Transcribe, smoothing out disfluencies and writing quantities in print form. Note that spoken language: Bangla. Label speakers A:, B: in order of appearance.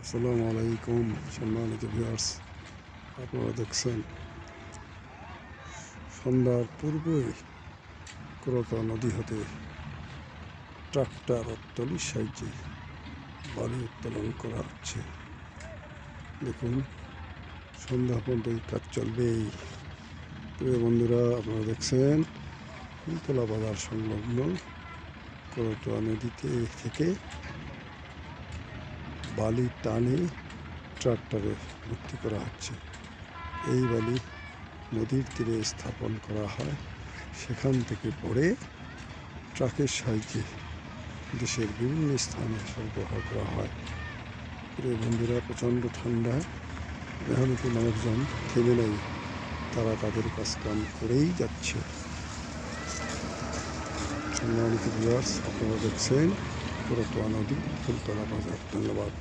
A: আসসালামু আলাইকুম সম্মানিত ভিউয়ার্স, আপনারা দেখছেন সন্ধ্যার পূর্বেই করতা নদী হতে ট্রাক্টর ও ট্রলির সাহায্যে বালি উত্তোলন করা হচ্ছে। দেখুন, সন্ধ্যা পর্যন্ত এই কাজ চলবেই। প্রিয় বন্ধুরা, আপনারা দেখছেন ফুলতলা বাজার সংলগ্ন করতা নদীতে থেকে বালি টানে ট্রাক্টরে ভর্তি করা হচ্ছে। এই বালি নদীর তীরে স্থাপন করা হয়, সেখান থেকে পড়ে ট্রাকের সাহায্যে দেশের বিভিন্ন স্থানে সরবরাহ করা হয়। প্রিয় বন্ধুরা, প্রচণ্ড ঠান্ডা, মেহনতি মানুষজন থেমে নেই, তারা তাদের কাজকাম করেই যাচ্ছে। সম্মানিত ভিউয়ার্স, আপনারা দেখছেন করতোয়া নদী, ফুলতলা বাজার। ধন্যবাদ।